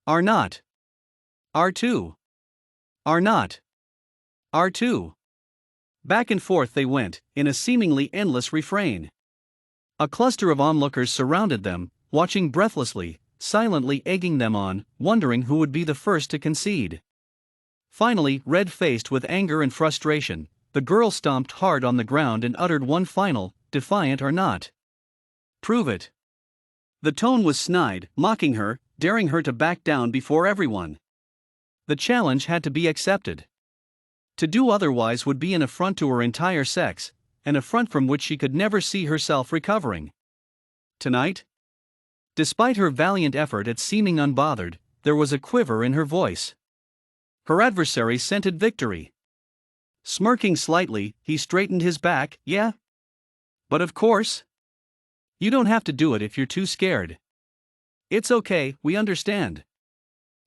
Are not. Are too. Are not. Are too. Back and forth they went, in a seemingly endless refrain. A cluster of onlookers surrounded them, watching breathlessly, silently egging them on, wondering who would be the first to concede. Finally, red-faced with anger and frustration, the girl stomped hard on the ground and uttered one final, defiant or not. Prove it. The tone was snide, mocking her, daring her to back down before everyone. The challenge had to be accepted. To do otherwise would be an affront to her entire sex, an affront from which she could never see herself recovering. Tonight? Despite her valiant effort at seeming unbothered, there was a quiver in her voice. Her adversary scented victory. Smirking slightly, he straightened his back. Yeah? But of course. You don't have to do it if you're too scared. It's okay, we understand.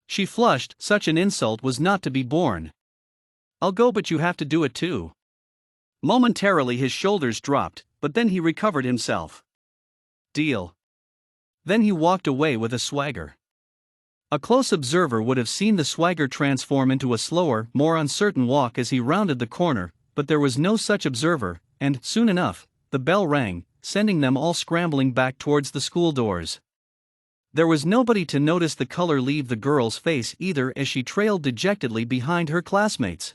She flushed, such an insult was not to be borne. I'll go, but you have to do it too. Momentarily his shoulders dropped, but then he recovered himself. Deal. Then he walked away with a swagger. A close observer would have seen the swagger transform into a slower, more uncertain walk as he rounded the corner, but there was no such observer, and, soon enough, the bell rang, sending them all scrambling back towards the school doors. There was nobody to notice the color leave the girl's face either as she trailed dejectedly behind her classmates.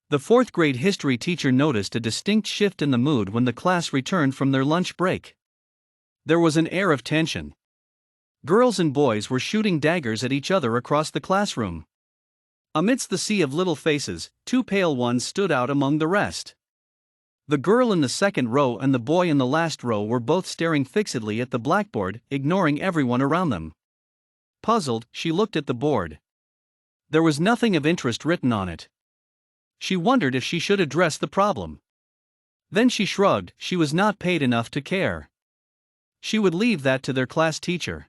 The fourth-grade history teacher noticed a distinct shift in the mood when the class returned from their lunch break. There was an air of tension. Girls and boys were shooting daggers at each other across the classroom. Amidst the sea of little faces, two pale ones stood out among the rest. The girl in the second row and the boy in the last row were both staring fixedly at the blackboard, ignoring everyone around them. Puzzled, she looked at the board. There was nothing of interest written on it. She wondered if she should address the problem. Then she shrugged, she was not paid enough to care. She would leave that to their class teacher.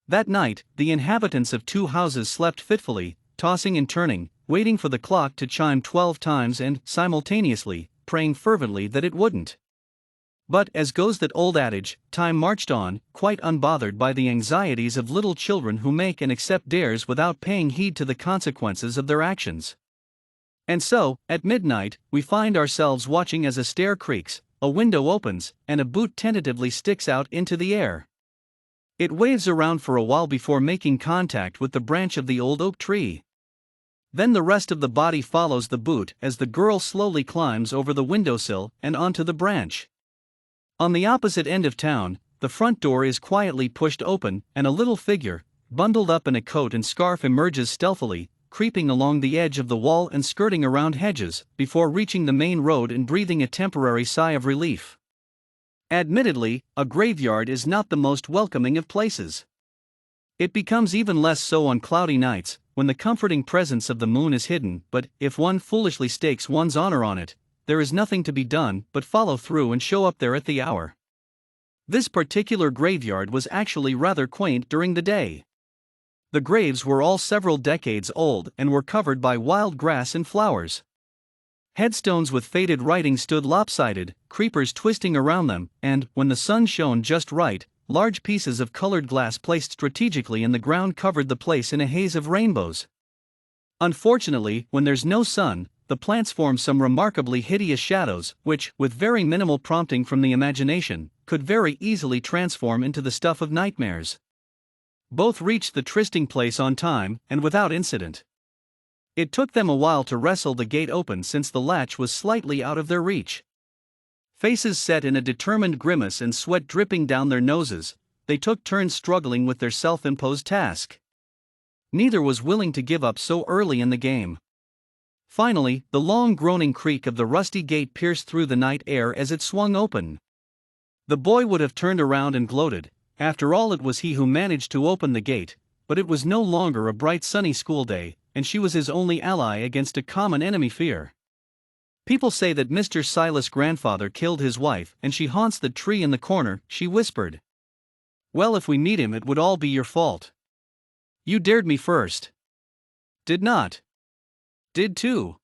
That night, the inhabitants of two houses slept fitfully, tossing and turning, waiting for the clock to chime 12 times and, simultaneously, praying fervently that it wouldn't. But, as goes that old adage, time marched on, quite unbothered by the anxieties of little children who make and accept dares without paying heed to the consequences of their actions. And so, at midnight, we find ourselves watching as a stair creaks, a window opens, and a boot tentatively sticks out into the air. It waves around for a while before making contact with the branch of the old oak tree. Then the rest of the body follows the boot as the girl slowly climbs over the windowsill and onto the branch. On the opposite end of town, the front door is quietly pushed open, and a little figure, bundled up in a coat and scarf, emerges stealthily, creeping along the edge of the wall and skirting around hedges, before reaching the main road and breathing a temporary sigh of relief. Admittedly, a graveyard is not the most welcoming of places. It becomes even less so on cloudy nights, when the comforting presence of the moon is hidden, but, if one foolishly stakes one's honor on it, there is nothing to be done but follow through and show up there at the hour. This particular graveyard was actually rather quaint during the day. The graves were all several decades old and were covered by wild grass and flowers. Headstones with faded writing stood lopsided, creepers twisting around them, and, when the sun shone just right, large pieces of colored glass placed strategically in the ground covered the place in a haze of rainbows. Unfortunately, when there's no sun, the plants form some remarkably hideous shadows, which, with very minimal prompting from the imagination, could very easily transform into the stuff of nightmares. Both reached the trysting place on time, and without incident. It took them a while to wrestle the gate open since the latch was slightly out of their reach. Faces set in a determined grimace and sweat dripping down their noses, they took turns struggling with their self-imposed task. Neither was willing to give up so early in the game. Finally, the long groaning creak of the rusty gate pierced through the night air as it swung open. The boy would have turned around and gloated. After all, it was he who managed to open the gate, but it was no longer a bright sunny school day, and she was his only ally against a common enemy, fear. People say that Mr. Silas' grandfather killed his wife and she haunts the tree in the corner, she whispered. Well, if we meet him it would all be your fault. You dared me first. Did not. Did too.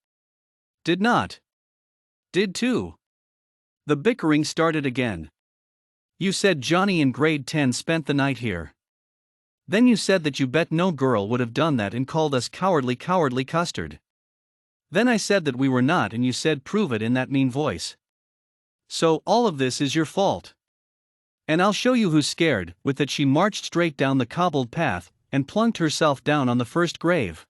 Did not. Did too. The bickering started again. You said Johnny in grade 10 spent the night here. Then you said that you bet no girl would have done that and called us cowardly custard. Then I said that we were not and you said prove it in that mean voice. So, all of this is your fault. And I'll show you who's scared. With that she marched straight down the cobbled path, and plunked herself down on the first grave.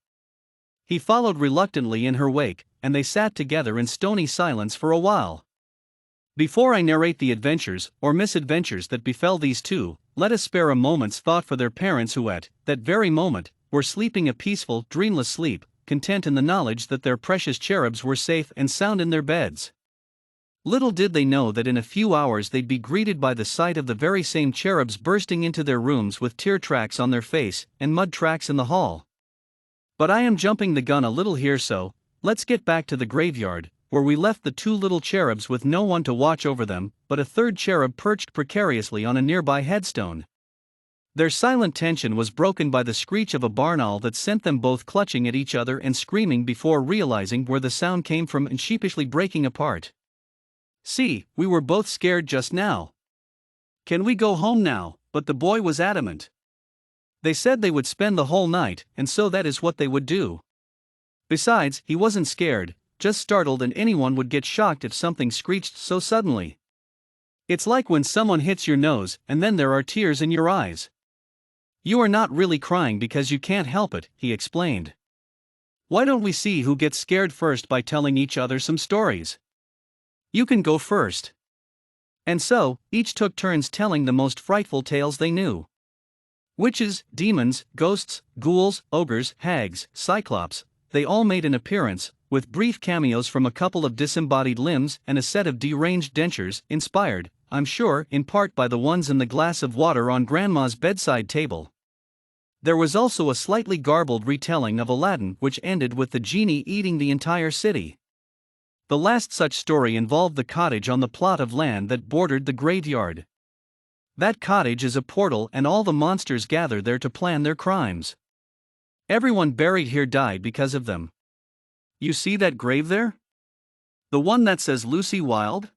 He followed reluctantly in her wake, and they sat together in stony silence for a while. Before I narrate the adventures, or misadventures that befell these two, let us spare a moment's thought for their parents who at that very moment were sleeping a peaceful, dreamless sleep, content in the knowledge that their precious cherubs were safe and sound in their beds. Little did they know that in a few hours they'd be greeted by the sight of the very same cherubs bursting into their rooms with tear tracks on their face and mud tracks in the hall. But I am jumping the gun a little here, so let's get back to the graveyard, where we left the two little cherubs with no one to watch over them, but a third cherub perched precariously on a nearby headstone. Their silent tension was broken by the screech of a barn owl that sent them both clutching at each other and screaming before realizing where the sound came from and sheepishly breaking apart. See, we were both scared just now. Can we go home now? But the boy was adamant. They said they would spend the whole night, and so that is what they would do. Besides, he wasn't scared, just startled, and anyone would get shocked if something screeched so suddenly. It's like when someone hits your nose, and then there are tears in your eyes. You are not really crying because you can't help it, he explained. Why don't we see who gets scared first by telling each other some stories? You can go first. And so, each took turns telling the most frightful tales they knew. Witches, demons, ghosts, ghouls, ogres, hags, cyclops, they all made an appearance, with brief cameos from a couple of disembodied limbs and a set of deranged dentures, inspired, I'm sure, in part by the ones in the glass of water on Grandma's bedside table. There was also a slightly garbled retelling of Aladdin which ended with the genie eating the entire city. The last such story involved the cottage on the plot of land that bordered the graveyard. That cottage is a portal and all the monsters gather there to plan their crimes. Everyone buried here died because of them. You see that grave there? The one that says Lucy Wilde?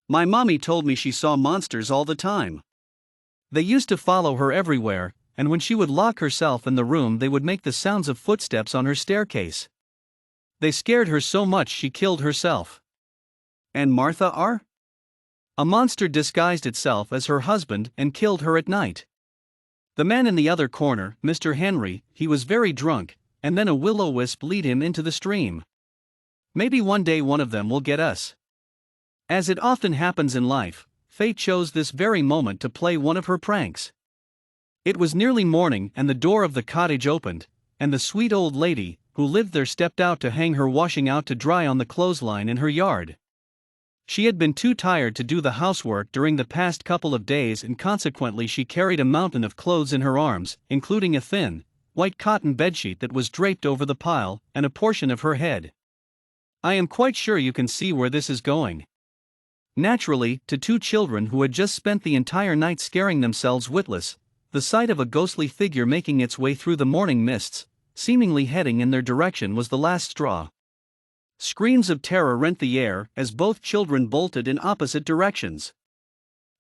My mommy told me she saw monsters all the time. They used to follow her everywhere, and when she would lock herself in the room they would make the sounds of footsteps on her staircase. They scared her so much she killed herself. And Martha R? A monster disguised itself as her husband and killed her at night. The man in the other corner, Mr. Henry, he was very drunk, and then a will-o-wisp lead him into the stream. Maybe one day one of them will get us. As it often happens in life, fate chose this very moment to play one of her pranks. It was nearly morning and the door of the cottage opened, and the sweet old lady, who lived there, stepped out to hang her washing out to dry on the clothesline in her yard. She had been too tired to do the housework during the past couple of days, and consequently she carried a mountain of clothes in her arms, including a thin, white cotton bedsheet that was draped over the pile, and a portion of her head. I am quite sure you can see where this is going. Naturally, to two children who had just spent the entire night scaring themselves witless, the sight of a ghostly figure making its way through the morning mists, seemingly heading in their direction, was the last straw. Screams of terror rent the air as both children bolted in opposite directions.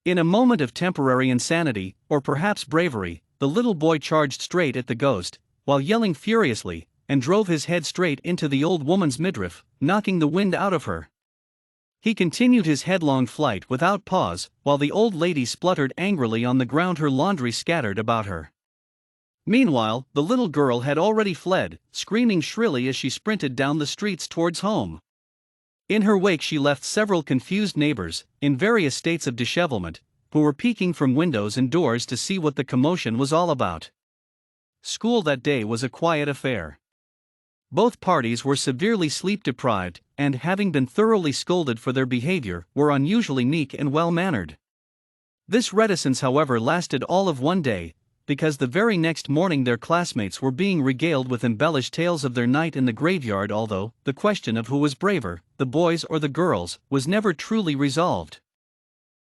In a moment of temporary insanity, or perhaps bravery, the little boy charged straight at the ghost, while yelling furiously, and drove his head straight into the old woman's midriff, knocking the wind out of her. He continued his headlong flight without pause, while the old lady spluttered angrily on the ground, her laundry scattered about her. Meanwhile, the little girl had already fled, screaming shrilly as she sprinted down the streets towards home. In her wake she left several confused neighbors, in various states of dishevelment, who were peeking from windows and doors to see what the commotion was all about. School that day was a quiet affair. Both parties were severely sleep-deprived, and having been thoroughly scolded for their behavior, were unusually meek and well-mannered. This reticence, however, lasted all of one day, because the very next morning their classmates were being regaled with embellished tales of their night in the graveyard, although the question of who was braver, the boys or the girls, was never truly resolved.